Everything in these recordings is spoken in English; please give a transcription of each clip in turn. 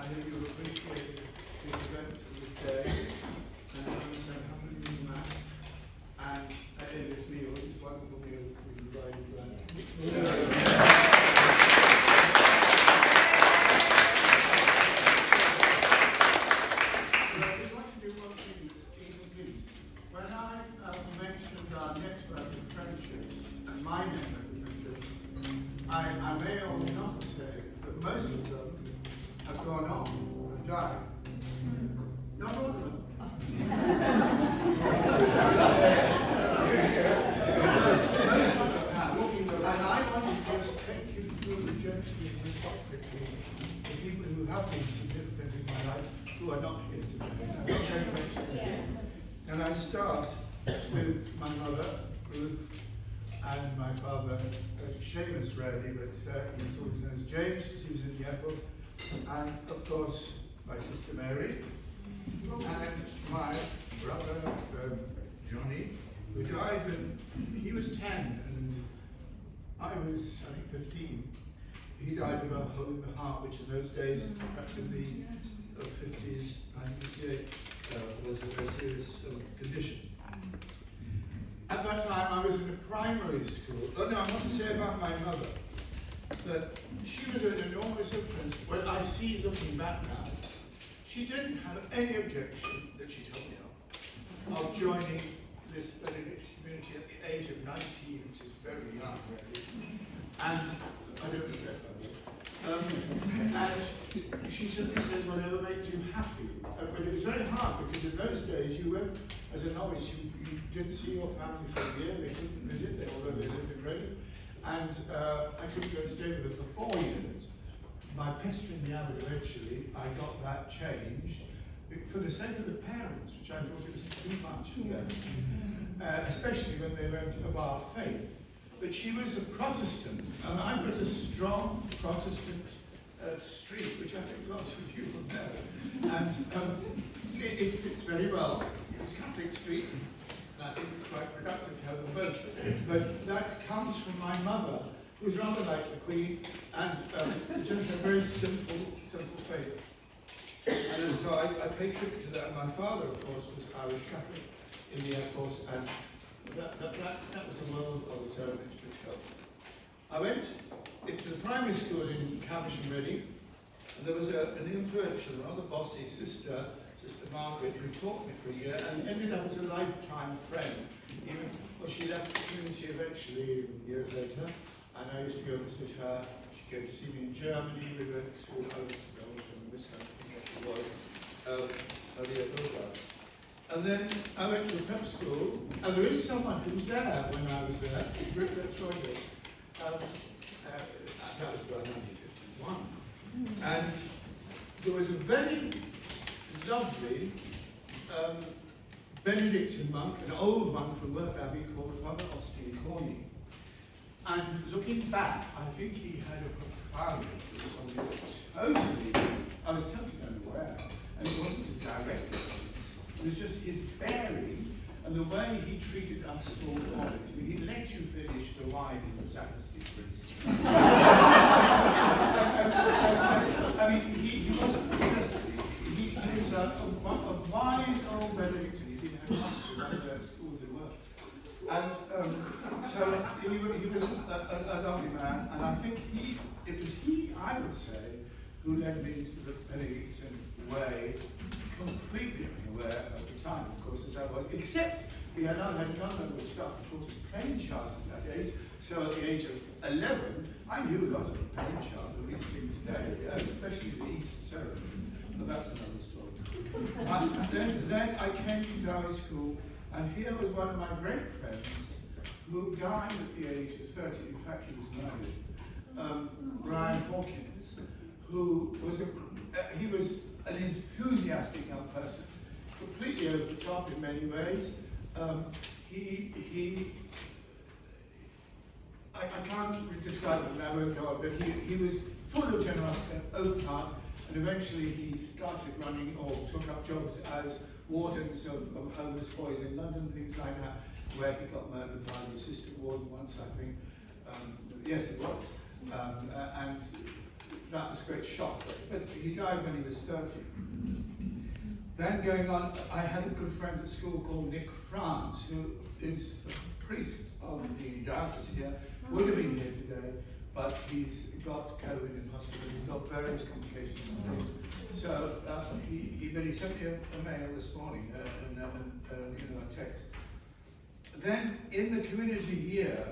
I know you appreciate this event this day, and I'm so happy to be Matt. And this meal, this wonderful meal with the bride and groom. I'd just like to do one thing that's incomplete. When I mentioned our network of friendships and my network of friendships, I may or may not say that most of them have gone on and died. Not all of them. Most of them have. And I want to just take you through the journey of this topic with the people who have been significant in my life who are not here today. And I start with my mother, Ruth, and my father, Seamus rarely, but he was always known as James because he was in the Air Force, and of course my sister Mary, and my brother Johnny, who died when he was 10 and I was, I think, 15. He died of a hole in the heart, which in those days, perhaps in the 50s, 1958, was a very serious condition. At that time, I was in a primary school. Oh no, I want to say about my mother that she was an enormous influence. When I see, looking back now, she didn't have any objection that she told me of joining this Benedict community at the age of 19, which is very young, really. And I don't regret that. And she simply says, whatever makes you happy. But it was very hard because in those days you went, as a novice, you didn't see your family for a year, they couldn't visit, although they lived in Reading. And I couldn't go and stay with them for 4 years. By pestering the abbot eventually, I got that changed for the sake of the parents, which I thought it was too much for them, especially when they went of our faith. But she was a Protestant, and I've got a strong Protestant streak, which I think lots of you will know. And it fits very well with the Catholic streak, and I think it's quite productive to have them both. But that comes from my mother, who's rather like the Queen, and just a very simple faith. And so I pay tribute to that. My father, of course, was Irish Catholic in the Air Force, and that was a world of its own, which helped. I went into the primary school in Caversham, Reading, and there was an influential, rather bossy Sister Margaret, who taught me for a year and ended up as a lifetime friend. Well, she left the community eventually years later, and I used to go and visit her. She came to see me in Germany. We went to Belgium, this kind of thing, what it was, and then I went to a prep school, and there is someone who was there when I was there. That's right. That was about 1951. And there was a very lovely Benedictine monk, an old one from Worth Abbey called Father Austin Corney. And looking back, I think he had a profound influence on me that totally, I was totally unaware, and it wasn't a direct influence. It was just his bearing and the way he treated us all college. I mean, he let you finish the wine in the sacristy, for instance. I mean, he wasn't just, he was a wise old Benedictine. He didn't have much to run their schools in work. And so he was a lovely man, and I think it was he, I would say, who led me to the Benedictine way, completely unaware at the time, of course, as I was, except we had none of the stuff which taught us plain chant at that age. So at the age of 11, I knew a lot of the plain chant that we sing today, especially the Easter ceremony, but that's another story. And then I came to Derby School, and here was one of my great friends who died at the age of 30, in fact he was married, Brian Hawkins, who was he was an enthusiastic young person, completely over the top in many ways. I can't describe him, I won't go on, but he was full of generosity and open heart, and eventually he started running or took up jobs as wardens of homeless boys in London, things like that, where he got murdered by the assistant warden once, I think. Yes, it was. And that was a great shock. But he died when he was 30. Then going on, I had a good friend at school called Nick France, who is a priest of the diocese here, would have been here today, but he's got COVID in hospital. He's got various complications and things. So he sent me a mail this morning and a text. Then in the community here,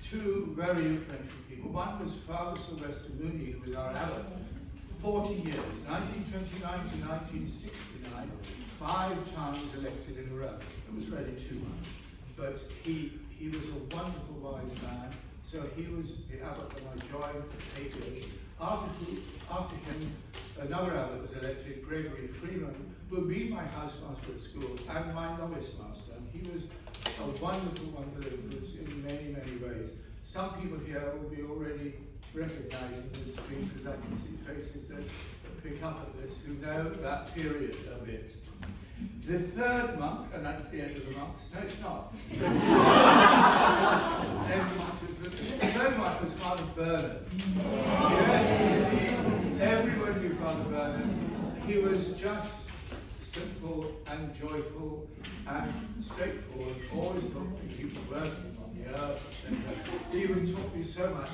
two very influential people. One was Father Sylvester Mooney, who was our abbot, 40 years, 1929 to 1969, 5 times elected in a row. It was really too much, but he was a wonderful, wise man. So he was the abbot that I joined for 8 years. After him, another abbot was elected, Gregory Freeman, who had been my housemaster at school and my novice master. And he was a wonderful, wonderful influence in many, many ways. Some people here will be already recognizing this screen because I can see faces that pick up at this, who know that period a bit. The third monk, and that's the end of the monks. No, it's not. The third monk was Father Bernard. Yes, you see, everyone knew Father Bernard. He was just simple and joyful and straightforward. Always thought that he was worse than on the earth. He even taught me so much.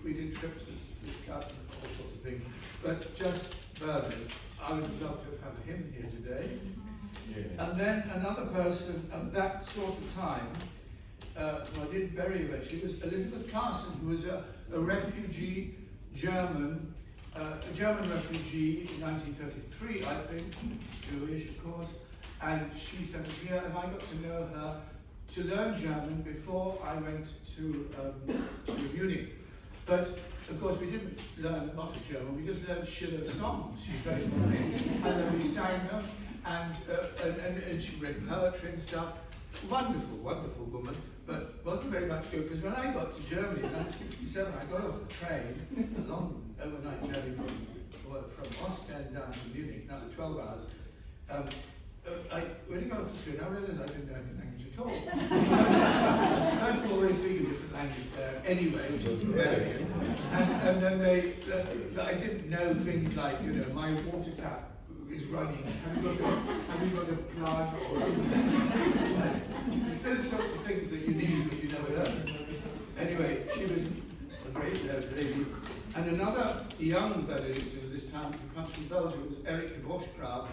We did trips with scouts and all sorts of things. But just Bernard, I would love to have him here today. Yeah. And then another person at that sort of time, who I did bury eventually, was Elizabeth Carson, who was a refugee German, a German refugee in 1933, I think, Jewish, of course, and she sent us here, and I got to know her to learn German before I went to Munich. But of course, we didn't learn a lot of German. We just learned Schiller's songs. She played for me, and then we sang them, and she read poetry and stuff. Wonderful, wonderful woman, but wasn't very much good, because when I got to Germany in 1967, I got off the train, a long overnight journey from Ostend down to Munich, another 12 hours. When I got off the train, I realized I didn't know any language at all. First of all, they speak a different language there anyway, which is Bavarian. And then I didn't know things like, my water tap is running. Have you got a plug? It's those sorts of things that you need, but you never learn. Anyway, she was a great lady. And another young Belgian at this time who comes from Belgium was Eric de Boschgraaf,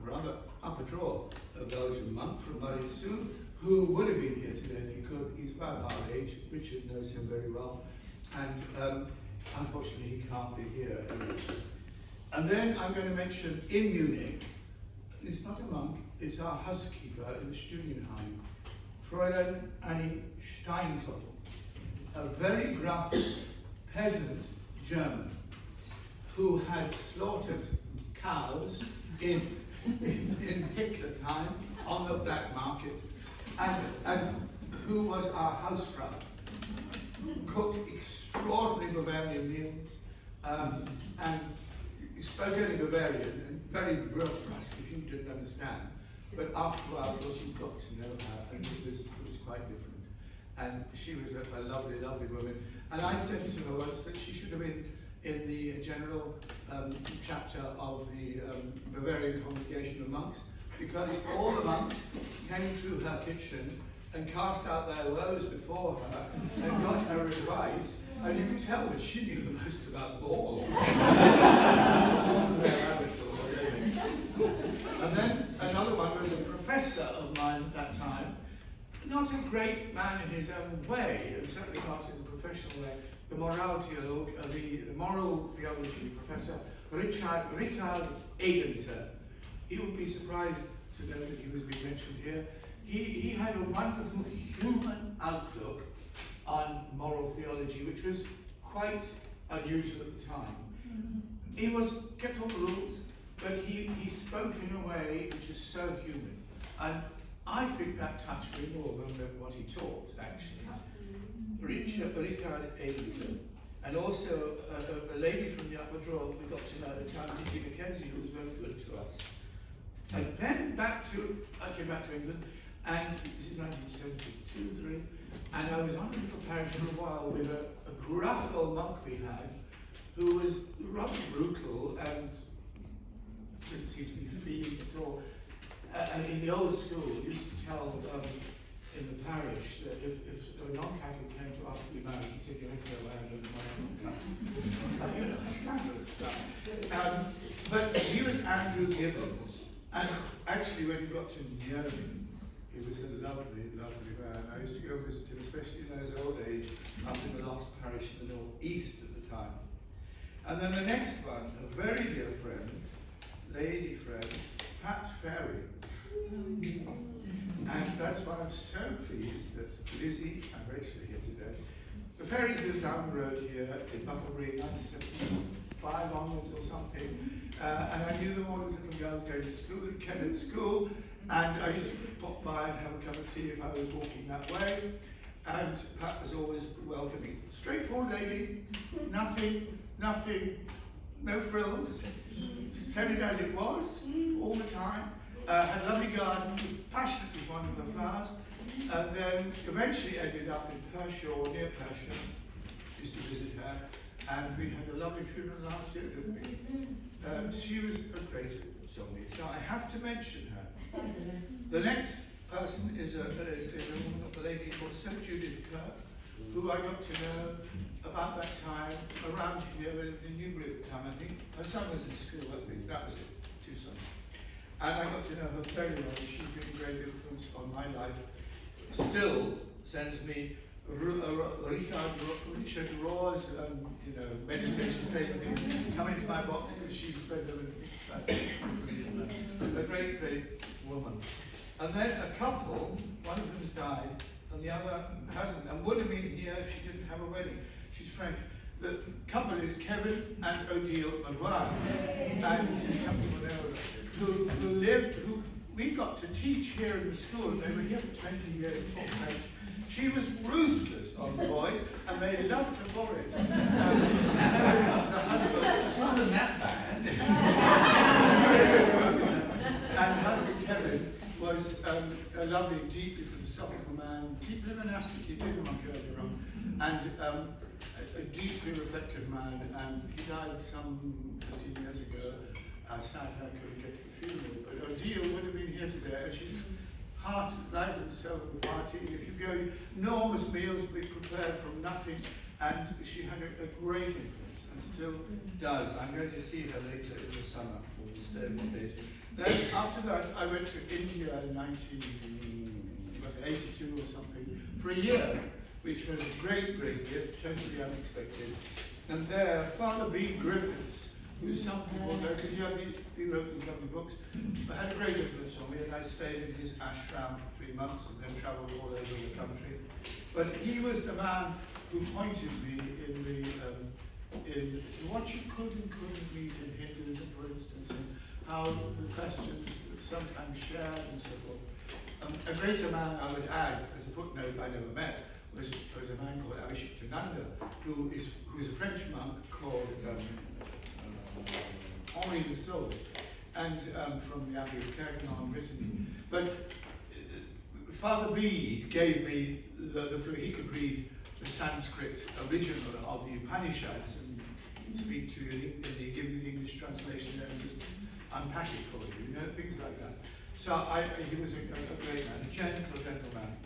rather upper drawer, a Belgian monk from Maritzburg, who would have been here today if he could. He's about our age. Richard knows him very well. And unfortunately, he can't be here. And then I'm going to mention in Munich, it's not a monk, it's our housekeeper in the Studienheim, Fräulein Annie Steinzottel, a very gruff peasant German who had slaughtered cows in Hitler time on the black market, and who was our hausfrau, cooked extraordinary Bavarian meals, and spoke only Bavarian, and very brusque if you didn't understand. But after a while, of course, you got to know her, and it was quite different. And she was a lovely, lovely woman. And I said to her once that she should have been in the general chapter of the Bavarian Congregation of Monks, because all the monks came through her kitchen and cast out their woes before her and got her advice, and you could tell that she knew the most about ball. And then another one was a professor of mine at that time, not a great man in his own way, and certainly not in the professional way, the moral theology professor, Richard Egenter. He would be surprised to know that he was being mentioned here. He had a wonderful human outlook on moral theology, which was quite unusual at the time. He kept all the rules, but he spoke in a way which is so human. And I think that touched me more than what he taught, actually. Richard Egenter. And also a lady from the upper drawer we got to know at the time, Titi Mackenzie, who was very good to us. And then I came back to England, and this is 1972, and I was on a little parish for a while with a gruff old monk we had, who was rather brutal and didn't seem to be feeling at all. And in the old school, used to tell in the parish that if a non-Catholic came to ask to be married, he said, "You don't go around and my you know, scandalous stuff." But he was Andrew Gibbons, and actually when you got to know him, he was a lovely, lovely man. I used to go visit him, especially in his old age, up in the Lost Parish in the North East at the time. And then the next one, a very dear friend, lady friend, Pat Ferry. And that's why I'm so pleased that Lizzie and Rachel are here today. The Ferries lived down the road here in Bucklebury, 1975 onwards or something. And I knew them all as little girls going to school, at school. And I used to pop by and have a cup of tea if I was walking that way. And Pat was always welcoming. Straightforward lady, nothing, no frills. Said it as it was, all the time. Had a lovely garden, passionately fond of her flowers. And then eventually ended up in Pershore, near Pershore. Used to visit her. And we had a lovely funeral last year, didn't we? She was a great songist. So I have to mention her. The next person is a lady called St. Judith Kirk, who I got to know about that time, around here in Newbury at the time, I think. Her son was in school, I think, that was it, 2 sons. And I got to know her very well. She's been a great influence on my life. Still sends me Richard Rohr's, meditation favourite things come into my box because she's read them and things like a great, great woman. And then a couple, one of them has died and the other hasn't, and would have been here if she didn't have a wedding. She's French. The couple is Kevin and Odile Maguire, and some people know who we got to teach here in the school. They were here for 20 years, taught French. She was ruthless on the boys, and they loved her for it. The husband wasn't that bad. And husband Kevin was a lovely, deeply philosophical man, deeply monastic, he did monk earlier on, and a deeply reflective man. And he died some 15 years ago. Sad I couldn't get to the funeral, but Odile would have been here today, and she's heart, life and soul of the party. If you go, enormous meals we prepared from nothing, and she had a great influence, and still does. I'm going to see her later in the summer, or the stay of the days. Then after that, I went to India in 1982 or something, for a year, which was a great, great gift, totally unexpected. And there, Father B. Griffiths, who some people know, because he wrote these lovely books, but had a great influence on me, and I stayed in his ashram for 3 months and then travelled all over the country. But he was the man who pointed me in what you could and couldn't meet in Hinduism, for instance, and how the questions sometimes shared and so forth. A greater man, I would add, as a footnote, I never met, was a man called Abhishektananda, who is a French monk called Henri de Saul, and from the Abbey of Kirkenheim, Brittany. But Father Bede gave me he could read the Sanskrit original of the Upanishads and speak to you, and he give you the English translation there and just unpack it for you, things like that. So he was a great man, a gentle man.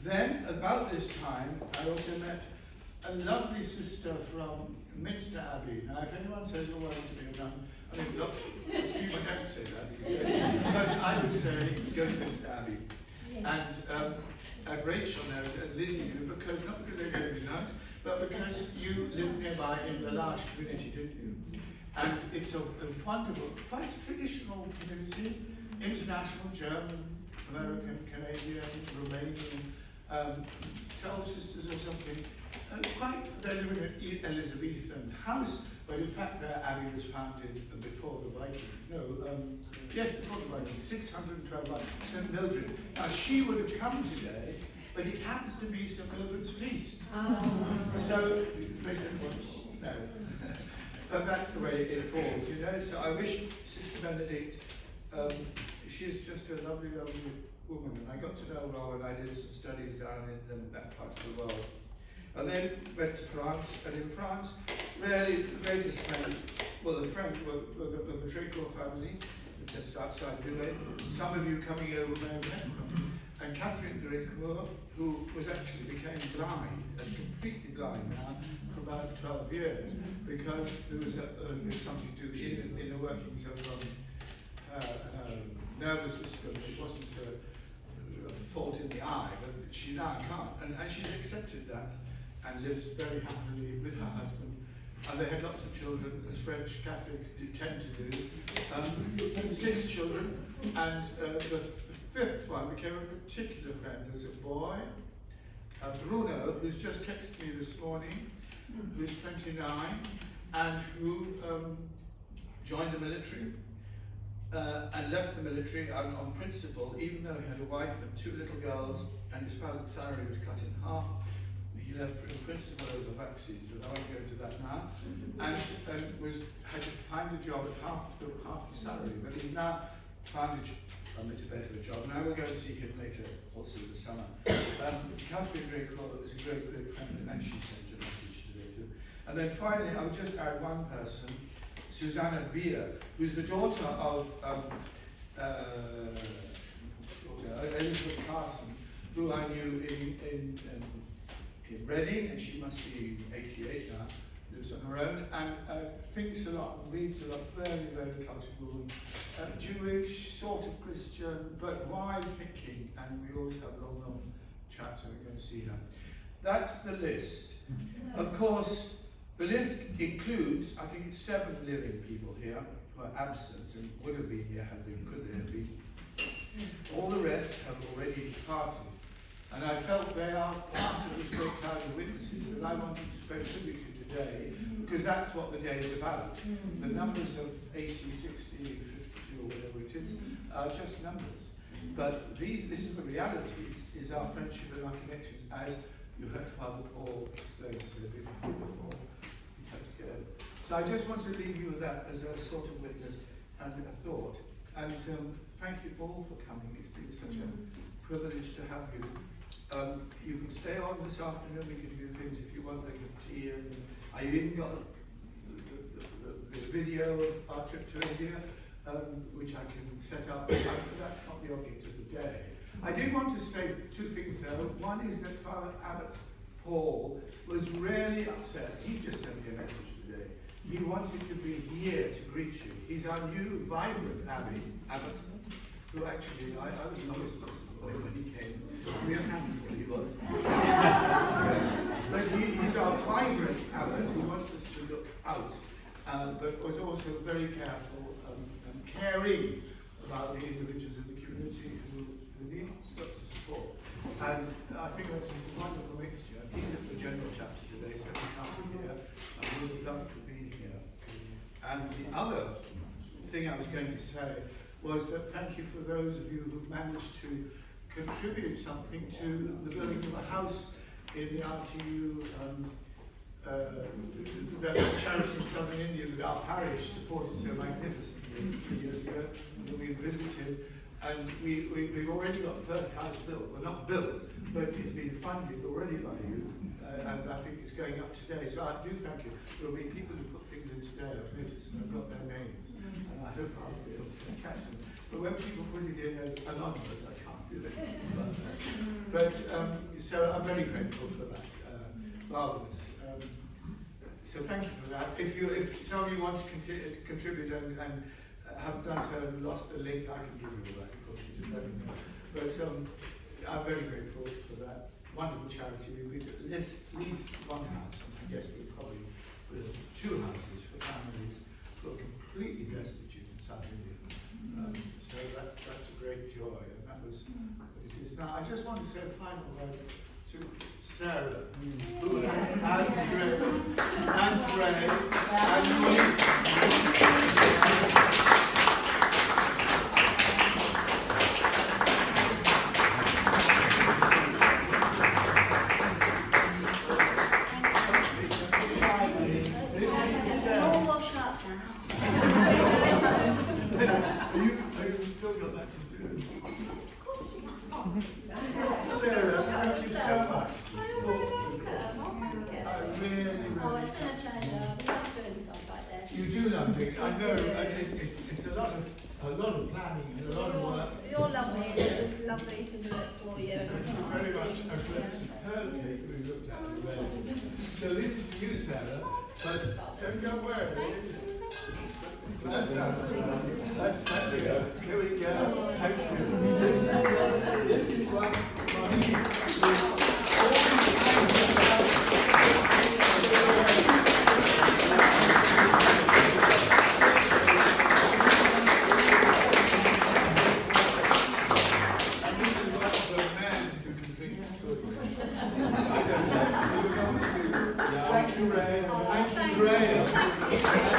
Then, about this time, I also met a lovely sister from Minster Abbey. Now, if anyone says, "Oh, I want to be a nun," I think lots of people don't say that these days, but I would say, go to Minster Abbey. And Rachel knows, and Lizzie knew, not because they're going to be nuns, but because you lived nearby in the large community, didn't you? And it's a wonderful, quite traditional community, international, German, American, Canadian, Romanian, 12 sisters or something. They live in an Elizabethan house, but in fact their abbey was founded before the Viking. Before the Viking, 612 St. Mildred. Now she would have come today, but it happens to be St. Mildred's feast. So they said, well, no. But that's the way it falls, So I wish Sister Benedict, she's just a lovely, lovely woman, and I got to know her when I did some studies down in that part of the world. And then went to France, and in France, really the greatest friend, well, the French were the Draco family, just outside Lille. Some of you coming over may have met them. And Catherine Draco, who became blind, and completely blind now, for about 12 years, because there was something to the inner workings of her nervous system. It wasn't a fault in the eye, but she now can't. And she's accepted that and lives very happily with her husband. And they had lots of children, as French Catholics tend to do. 6 children, and the 5th one became a particular friend as a boy. Bruno, who's just texted me this morning, who's 29, and who joined the military and left the military on principle, even though he had a wife and 2 little girls, and his salary was cut in half. He left in principle over vaccines, but I won't go into that now. And had to find a job at half the salary, but he's now found a bit better job, and I will go and see him later, also this summer. Catherine Draco is a great friend, and she sent a message today too. And then finally, I would just add one person, Susanna Beer, who's the daughter of Elizabeth Carson, who I knew in Reading, and she must be 88 now, lives on her own, and thinks a lot, reads a lot, very, very cultural, Jewish, sort of Christian, but wide thinking, and we always have long chats, and we're going to see her. That's the list. Of course, the list includes, I think it's 7 living people here who are absent and would have been here had they, could they have been. All the rest have already departed. And I felt they are part of this great cloud of witnesses that I wanted to pay tribute to today, because that's what the day is about. The numbers of 80, 60, 52, or whatever it is, are just numbers. But this is the realities, is our friendship and our connections, as you heard Father Paul explain so before he had to go. So I just want to leave you with that as a sort of witness and a thought. And thank you all for coming. It's been such a privilege to have you. You can stay on this afternoon, we can do things if you want, like tea, and I even got the video of our trip to India, which I can set up, but that's not the object of the day. I did want to say 2 things though. One is that Father Abbot Paul was really upset. He just sent me a message today. He wanted to be here to greet you. He's our new vibrant abbot, who actually, I was not responsible when he came. Real handful he was. But he's our vibrant abbot who wants us to look out, but was also very careful and caring about the individuals in the community who need lots of support. And I think that's just a wonderful mixture. He's at the general chapter today, so he can't be here, and we would love to be here. And the other thing I was going to say was that thank you for those of you who managed to contribute something to the building of a house in the RTU, that charity in southern India that our parish supported so magnificently 3 years ago, that we visited. And we've already got the first house built. Well, not built, but it's been funded already by you, and I think it's going up today. So I do thank you. There will be people who put things in today, I've noticed, and I've got their names, and I hope I'll be able to catch them. But when people put it in as anonymous, I can't do it. But so I'm very grateful for that. Marvellous. So thank you for that. If some of you want to contribute and haven't done so and lost the link, I can give you all that, of course, you just let me know. But I'm very grateful for that wonderful charity. We at least one house, and I guess we probably will 2 houses for families who are completely destitute in South India. So that's a great joy, and that was what it is. Now, I just want to say a final word to Sarah, who and Ray, You've still got that to do. Sarah, thank you so much. London. I know it's a lot of planning and a lot of work. You're lovely, and it was lovely to do it for you. And Thank you very much. A superb cake we looked at already. So this is for you, Sarah, but don't go where it is. That's it. Here we go. Thank you. This is one. Thank you, Ray. Thank you, Ray.